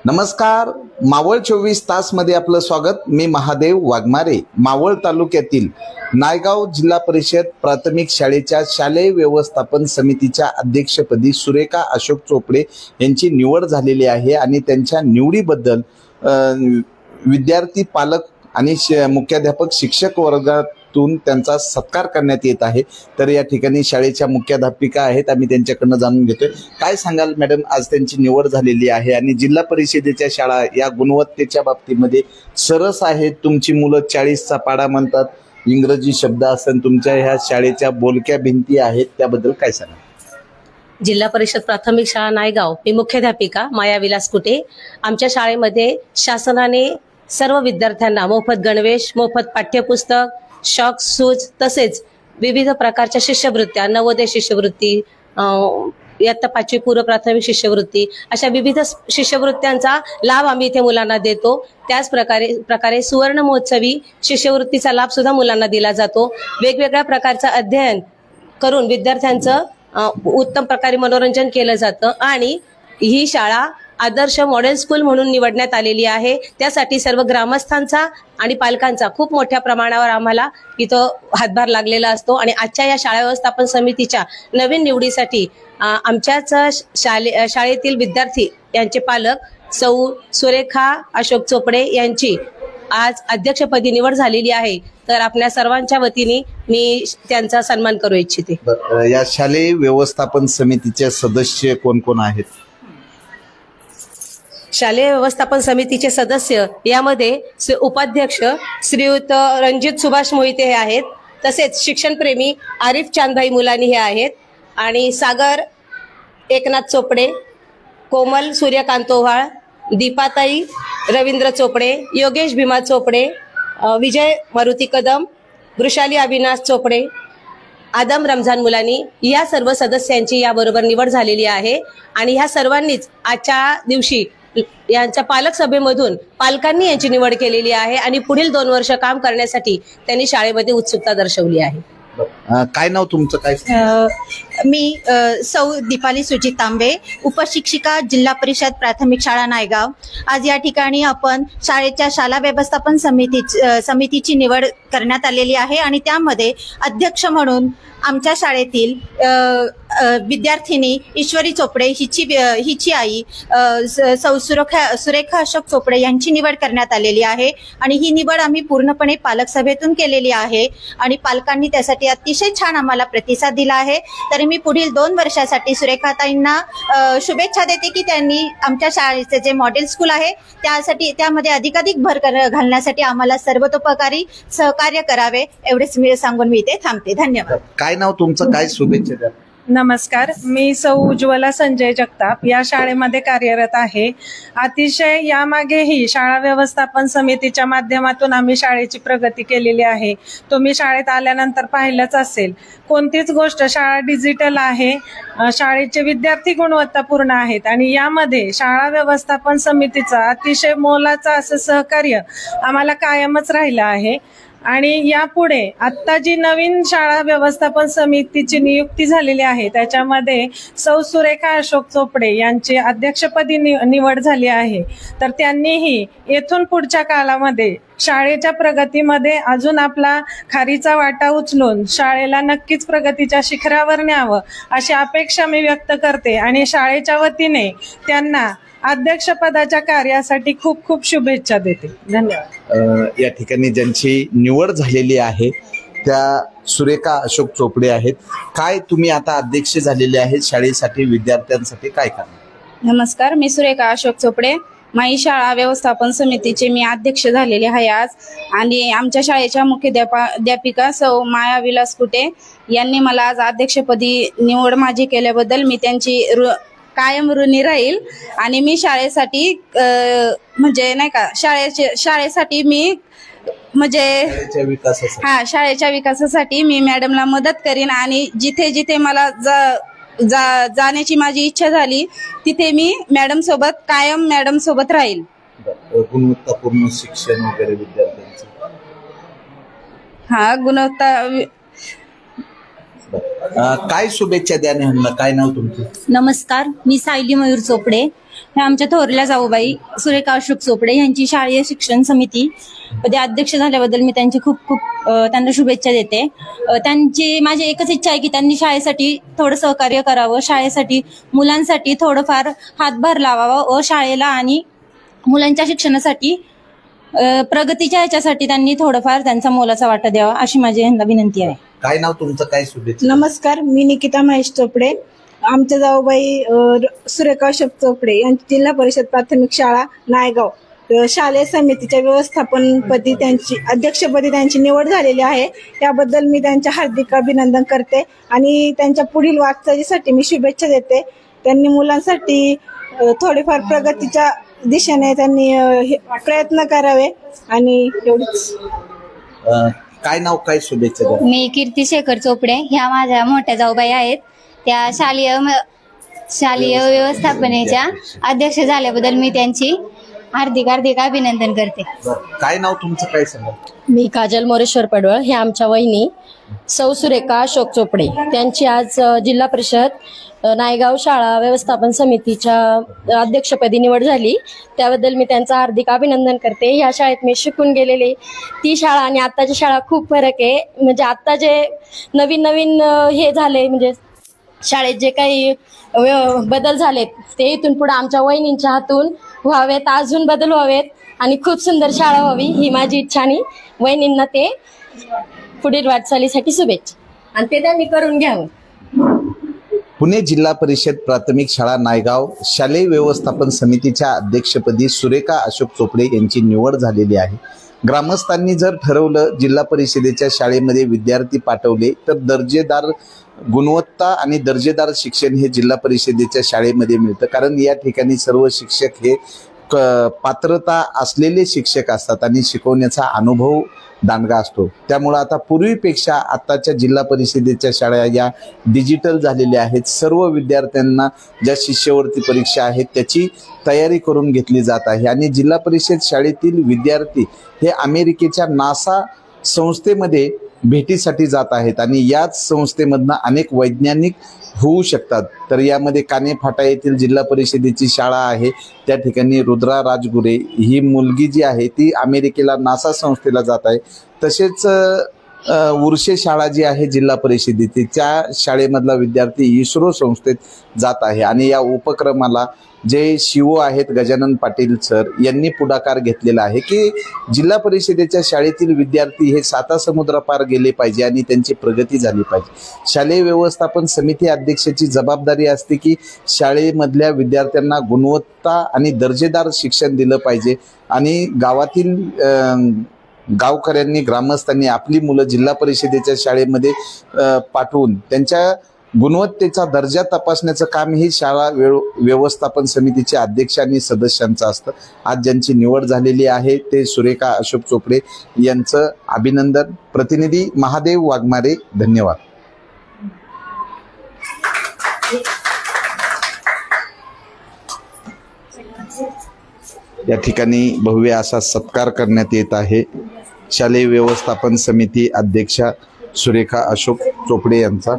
नमस्कार, मावळ 24 तास मध्ये आपलं स्वागत। मी महादेव वाघमारे। मावळ तालुक्यातील नायगाव जिल्हा परिषद प्राथमिक शाळेच्या शालेय व्यवस्थापन समितीच्या अध्यक्षपदी सुरेखा अशोक चोपडे यांची निवड झालेली आहे आणि त्यांच्या निवडीबद्दल विद्यार्थी, पालक आणि मुख्याध्यापक, शिक्षक वर्गातून त्यांचा सत्कार करण्यात येत आहे। तर या ठिकाणी शाळेच्या मुख्याध्यापिका आहेत, आम्ही त्यांच्याकडून जाणून घेतोय। काय सांगाल मॅडम, आज त्यांची निवड झालेली आहे आणि जिल्हा परिषदेच्या शाळा या गुणवत्तेच्या बाबतीमध्ये सरस आहेत। तुमची मुलं 40चा पाडा म्हणतात, इंग्रजी शब्द असेल, तुमच्या ह्या शाळेच्या बोलक्या भिंती आहेत, त्याबद्दल काय सांगाल? जिल्हा परिषद प्राथमिक शाळा नायगाव, मी मुख्याध्यापिका माया विलास कुटे। आमच्या शाळेमध्ये शासनाने सर्व विद्यार्थ्यांना मोफत गणवेश, मोफत पाठ्यपुस्तक, शॉक्स, शूज तसेच विविध प्रकारच्या शिष्यवृत्त्या, नवोदय शिष्यवृत्ती, इयत्ता 5वी पूर्व प्राथमिक शिष्यवृत्ती, अशा विविध शिष्यवृत्त्यांचा लाभ आम्ही इथे मुलांना देतो। त्याच प्रकारे सुवर्ण महोत्सवी शिष्यवृत्तीचा लाभ सुद्धा मुलांना दिला जातो। वेगवेगळ्या प्रकारचं अध्ययन करून विद्यार्थ्यांचं उत्तम प्रकारे मनोरंजन केलं जातं आणि ही शाळा आदर्श मॉडेल स्कूल म्हणून निवडण्यात आलेली आहे। त्यासाठी सर्व ग्रामस्थांचा आणि पालकांचा खूप मोठ्या प्रमाणावर आम्हाला इथं हातभार लागलेला असतो आणि आजच्या या शाळा व्यवस्थापन समितीच्या नवीन निवडीसाठी आमच्याच शाळेतील विद्यार्थी यांचे पालक सौ सुरेखा अशोक चोपडे यांची आज अध्यक्षपदी निवड झालेली आहे। तर आपल्या सर्वांच्या वतीने मी त्यांचा सन्मान करू इच्छिते। या शालेय व्यवस्थापन समितीचे सदस्य कोण कोण आहेत? शालेय व्यवस्थापन समितीचे सदस्य यामध्ये उपाध्यक्ष श्रीयुत रणजित सुभाष मोहिते हे आहेत, तसेच शिक्षणप्रेमी आरिफ चांदभाई मुलानी हे आहेत आणि सागर एकनाथ चोपडे, कोमल सूर्यकांत ओव्हाळ, दीपाताई रवींद्र चोपडे, योगेश भीमा चोपडे, विजय मारुती कदम, वृषाली अविनाश चोपडे, आदम रमजान मुलानी, या सर्व सदस्यांची याबरोबर निवड झालेली आहे। आणि ह्या सर्वांनीच आजच्या दिवशी यांच्या पालक सभेमधून पालकांनी यांची निवड केलेली आहे आणि पुढील 2 वर्ष काम करण्यासाठी त्यांनी शाळेमध्ये उत्सुकता दर्शवली आहे। काय नाव तुमचं? काय? मी सौ दीपाली सुजित तांबे, उपशिक्षिका, जिल्हा परिषद प्राथमिक शाळा नायगाव। आज या ठिकाणी आपण शाळेच्या शाळा व्यवस्थापन समितीची निवड करण्यात आलेली आहे आणि त्यामध्ये अध्यक्ष म्हणून आमच्या शाळेतील विद्यार्थिनी ईश्वरी चोपडे हिची आई सौ सुरेखा अशोक चोपडे यांची निवड करण्यात आलेली आहे आणि ही निवड आम्ही पूर्णपणे पालक सभेतून केलेली आहे आणि पालकांनी त्यासाठी अतिशय छान आम्हाला प्रतिसाद दिला आहे। तरी मी पुढील 2 वर्षासाठी सुरेखाताईंना शुभेच्छा देते की त्यांनी आमच्या शाळेचे जे मॉडेल स्कूल आहे त्यामध्ये अधिकाधिक भर घालण्यासाठी आम्हाला सर्वतोपरी सहकार्य करावे, एवढेच मी सांगून मी इथे थांबते। धन्यवाद। काय नाव तुमचं? काय शुभेच्छा द्या? नमस्कार, मी सौ उज्ज्वला संजय जगताप या शाळेमध्ये कार्यरत आहे। अतिशय यामागेही शाळा व्यवस्थापन समितीच्या माध्यमातून आम्ही शाळेची प्रगती केलेली आहे। तुम्ही शाळेत आल्यानंतर पाहिलंच असेल, कोणतीच गोष्ट शाळा डिजिटल आहे, शाळेचे विद्यार्थी गुणवत्तापूर्ण आहेत आणि यामध्ये शाळा व्यवस्थापन समितीचा अतिशय मोलाचा असं सहकार्य आम्हाला कायमच राहिलं आहे। आणि यापुढे आता जी नवीन शाळा व्यवस्थापन समितीची नियुक्ती झालेली आहे त्याच्यामध्ये सौ सुरेखा अशोक चोपडे यांची अध्यक्षपदी निवड झाली आहे। तर त्यांनीही येथून पुढच्या काळामध्ये शाळेच्या प्रगतीमध्ये अजून आपला खारीचा वाटा उचलून शाळेला नक्कीच प्रगतीच्या शिखरावर न्यावं अशी अपेक्षा मी व्यक्त करते आणि शाळेच्या वतीने त्यांना अध्यक्षपदाच्या कार्यासाठी खूप खूप शुभेच्छा देते। धन्यवाद। या ठिकाणी ज्यांची निवड झालेली आहे त्या सुरेखा अशोक चोपडे आहेत। काय तुम्ही आता अध्यक्ष झालेले आहेत शाळेसाठी, विद्यार्थ्यांसाठी काय करणार? नमस्कार, मी सुरेखा अशोक चोपडे, माई शाळा व्यवस्थापन समितीचे मी अध्यक्ष झालेले आहे आज आणि आमच्या शाळेच्या मुख्याध्यापिका सौ माया विलास कुटे यांनी मला आज अध्यक्षपदी निवड माझी केल्याबद्दल मी त्यांची कायम ऋणी राहील आणि मी शाळेसाठी म्हणजे नाही का शाळेसाठी मी म्हणजे शाळेच्या विकासासाठी मी मॅडमला मदत करीन आणि जिथे जिथे मला जाण्याची माझी इच्छा झाली तिथे मी मॅडम सोबत राहील। गुणवत्तापूर्ण शिक्षण वगैरे विद्यार्थ्यांचं गुणवत्ता काय शुभेच्छा द्या ह्यांना? काय नाव तुमचं? नमस्कार, मी सायली मयूर चोपडे. हे आमच्या थोरल्या जाऊबाई सुरेखा अशोक चोपडे यांची शालेय शिक्षण समिती मध्ये अध्यक्ष झाल्याबद्दल मी त्यांची खूप त्यांना शुभेच्छा देते. त्यांची माझी एकच इच्छा आहे की त्यांनी शाळेसाठी थोडं सहकार्य करावं, शाळेसाठी मुलांसाठी थोडंफार हातभार लावावा व शाळेला आणि मुलांच्या शिक्षणासाठी प्रगतीच्या याच्यासाठी त्यांनी थोडंफार त्यांचा मोलाचा वाटा द्यावा अशी माझी यांना विनंती आहे. काय नाव तुमचं? काय शुभेच्छा? नमस्कार, मी निकिता महेश चोपडे. आमच्या जाऊबाई सुरेखा अशोक चोपडे यांची जिल्हा परिषद प्राथमिक शाळा नायगाव शालेय समितीच्या व्यवस्थापनपदी त्यांची अध्यक्षपदी त्यांची निवड झालेली आहे. त्याबद्दल मी त्यांचे हार्दिक अभिनंदन करते आणि त्यांच्या पुढील वाटचालीसाठी मी शुभेच्छा देते. त्यांनी मुलांसाठी थोडेफार प्रगतीच्या दिशेने त्यांनी प्रयत्न करावे आणि एवढीच. काय नाव? काय शुभेच्छा द्या? मी कीर्ती शेखर चोपडे. ह्या माझ्या मोठ्या जाऊबाई आहेत. त्या शालेय व्यवस्थापनेच्या अध्यक्ष झाल्याबद्दल मी त्यांची हार्दिक अभिनंदन करते. काय नाव तुमचं? काय सांगा? मी काजल मोरेश्वर पडवळ. हे आमच्या वहिनी सौ सुरेखा अशोक चोपडे. त्यांची आज जिल्हा परिषद नायगाव शाळा व्यवस्थापन समितीच्या अध्यक्षपदी निवड झाली. त्याबद्दल मी त्यांचं हार्दिक अभिनंदन करते. ह्या शाळेत मी शिकून गेलेले ती शाळा आणि आत्ताची शाळा खूप फरक आहे. म्हणजे आत्ता जे नवीन हे झाले म्हणजे शाळेत जे काही बदल झालेत ते इथून पुढे आमच्या वहिनींच्या हातून व्हावेत, अजून बदल व्हावेत आणि खूप सुंदर शाळा व्हावी ही माझी इच्छा आणि वहिनींना ते पुढील वाटचालीसाठी शुभेच्छा आणि ते त्यांनी करून घ्यावं. पुणे जिल्हा परिषद प्राथमिक शाळा नायगाव शालेय व्यवस्थापन समितीच्या अध्यक्षपदी सुरेखा अशोक चोपडे यांची निवड झालेली आहे. ग्रामस्थांनी जर ठरवलं जिल्हा परिषदेच्या शाळेमध्ये विद्यार्थी पाठवले तर दर्जेदार गुणवत्ता आणि दर्जेदार शिक्षण हे जिल्हा परिषदेच्या शाळेमध्ये मिळतं. कारण या ठिकाणी सर्व शिक्षक हे पात्रता असलेले शिक्षक असतात आणि शिकवण्याचा अनुभव दांडगा असतो. त्यामुळं आता पूर्वीपेक्षा आत्ताच्या जिल्हा परिषदेच्या शाळा या डिजिटल झालेल्या आहेत. सर्व विद्यार्थ्यांना ज्या शिष्यवृत्ती परीक्षा आहेत त्याची तयारी करून घेतली जात आहे आणि जिल्हा परिषद शाळेतील विद्यार्थी हे अमेरिकेच्या नासा संस्थेमध्ये भेटीसाठी जात आहेत आणि याच संस्थेमधनं अनेक वैज्ञानिक होऊ शकतात. तर यामध्ये कानेफाटा येथील जिल्हा परिषदेची शाळा आहे. त्या ठिकाणी रुद्रा राजगुरे ही मुलगी जी आहे ती अमेरिकेला नासा संस्थेला जात आहे. तसेच उर्शे शाळा जी आहे जिल्हा परिषदेची त्या शाळेमधला विद्यार्थी इस्रो संस्थेत जात आहे आणि या उपक्रमाला जे शिवो आहेत गजानन पाटील सर यांनी पुढाकार घेतलेला आहे की जिल्हा परिषदेच्या शाळेतील विद्यार्थी हे साता समुद्रापार गेले पाहिजे आणि त्यांची प्रगती झाली पाहिजे. शालेय व्यवस्थापन समिती अध्यक्षाची जबाबदारी असते की शाळेमधल्या विद्यार्थ्यांना गुणवत्ता आणि दर्जेदार शिक्षण दिलं पाहिजे आणि गावातील गावकऱ्यांनी ग्रामस्थांनी आपली मुलं जिल्हा परिषदेच्या शाळेमध्ये पाठवून त्यांच्या गुणवत्तेचा दर्जा तपासण्याचं काम ही शाळा व्यवस्थापन समितीचे अध्यक्ष आणि सदस्यांचं असतं. आज ज्यांची निवड झालेली आहे ते सुरेखा अशोक चोपडे यांचं अभिनंदन. प्रतिनिधी महादेव वाघमारे. धन्यवाद. या ठिकाणी भव्य असा सत्कार करण्यात येत आहे. शालेय व्यवस्थापन समिती अध्यक्षा सुरेखा अशोक चोपडे यांचा.